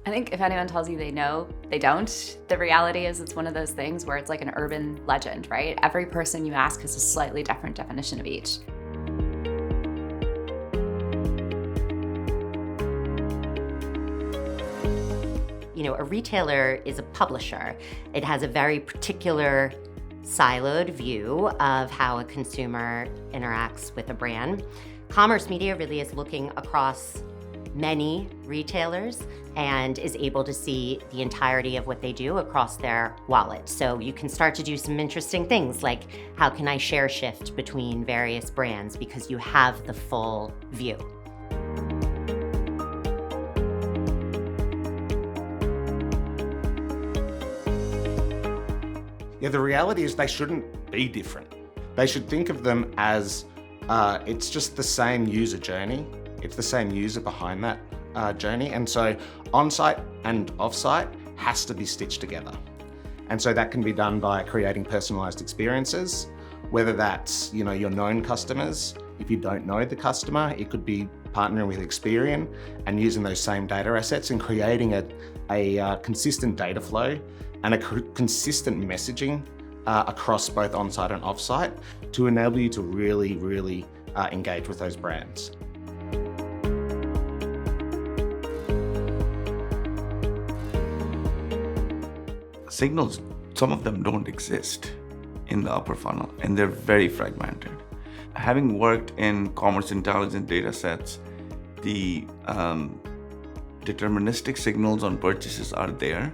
I think if anyone tells you they know, they don't. The reality is it's one of those things where it's like an urban legend, right? Every person you ask has a slightly different definition of each. You know, a retailer is a publisher. It has a very particular siloed view of how a consumer interacts with a brand. Commerce media really is looking across many retailers and is able to see the entirety of what they do across their wallet. So you can start to do some interesting things like, how can I share shift between various brands, because you have the full view. Yeah, the reality is they shouldn't be different. They should think of them as it's just the same user journey. It's the same user behind that journey. And so on-site and off-site has to be stitched together. And so that can be done by creating personalized experiences, whether that's, you know, your known customers. If you don't know the customer, it could be partnering with Experian and using those same data assets and creating a consistent data flow and a consistent messaging across both on-site and off-site to enable you to really engage with those brands. Signals, some of them don't exist in the upper funnel, and they're very fragmented. Having worked in commerce intelligence data sets, the deterministic signals on purchases are there.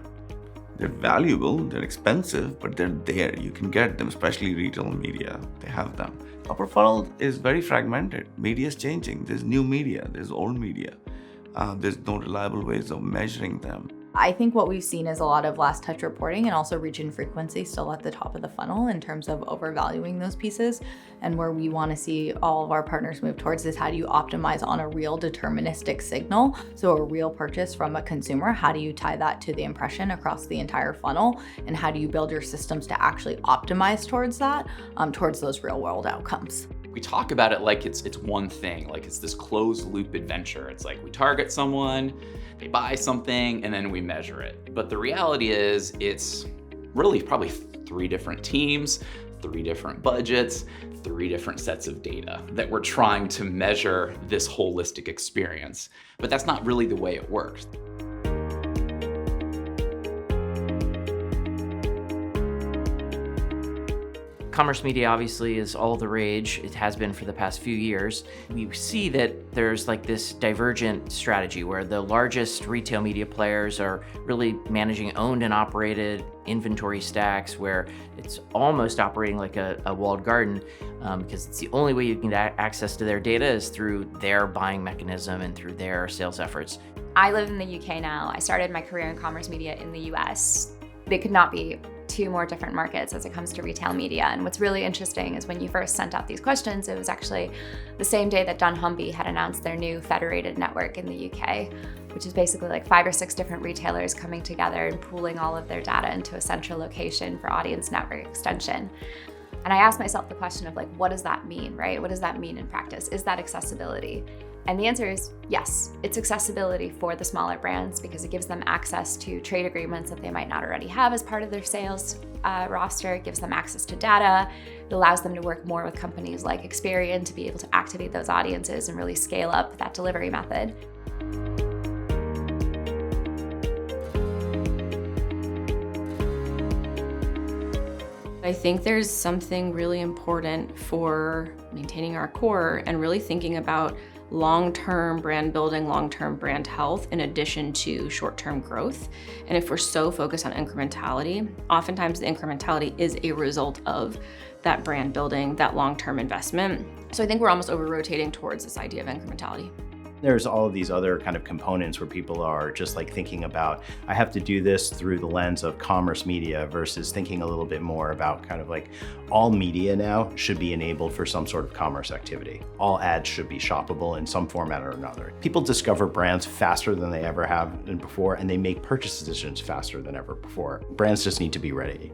They're valuable, they're expensive, but they're there. You can get them, especially retail media, they have them. Upper funnel is very fragmented. Media is changing. There's new media, there's old media. There's no reliable ways of measuring them. I think what we've seen is a lot of last touch reporting and also reach and frequency still at the top of the funnel in terms of overvaluing those pieces. And where we want to see all of our partners move towards is, how do you optimize on a real deterministic signal? So a real purchase from a consumer, how do you tie that to the impression across the entire funnel? And how do you build your systems to actually optimize towards that, towards those real world outcomes? We talk about it like it's one thing, like it's this closed loop adventure. It's like we target someone, they buy something, and then we measure it. But the reality is it's really probably 3 different teams, 3 different budgets, 3 different sets of data that we're trying to measure this holistic experience. But that's not really the way it works. Commerce media obviously is all the rage. It has been for the past few years. We see that there's like this divergent strategy where the largest retail media players are really managing owned and operated inventory stacks, where it's almost operating like a walled garden, because it's the only way you can get access to their data is through their buying mechanism and through their sales efforts. I live in the UK now. I started my career in commerce media in the US. They could not be 2 more different markets as it comes to retail media. And what's really interesting is when you first sent out these questions, it was actually the same day that dunnhumby had announced their new federated network in the UK, which is basically like 5 or 6 different retailers coming together and pooling all of their data into a central location for audience network extension. And I asked myself the question of like, what does that mean, right? What does that mean in practice? Is that accessibility? And the answer is yes, it's accessibility for the smaller brands because it gives them access to trade agreements that they might not already have as part of their sales roster. It gives them access to data. It allows them to work more with companies like Experian to be able to activate those audiences and really scale up that delivery method. I think there's something really important for maintaining our core and really thinking about long-term brand building, long-term brand health, in addition to short-term growth. And if we're so focused on incrementality, oftentimes the incrementality is a result of that brand building, that long-term investment. So I think we're almost over-rotating towards this idea of incrementality. There's all of these other kind of components where people are just like thinking about, I have to do this through the lens of commerce media versus thinking a little bit more about kind of like all media now should be enabled for some sort of commerce activity. All ads should be shoppable in some format or another. People discover brands faster than they ever have before, and they make purchase decisions faster than ever before. Brands just need to be ready.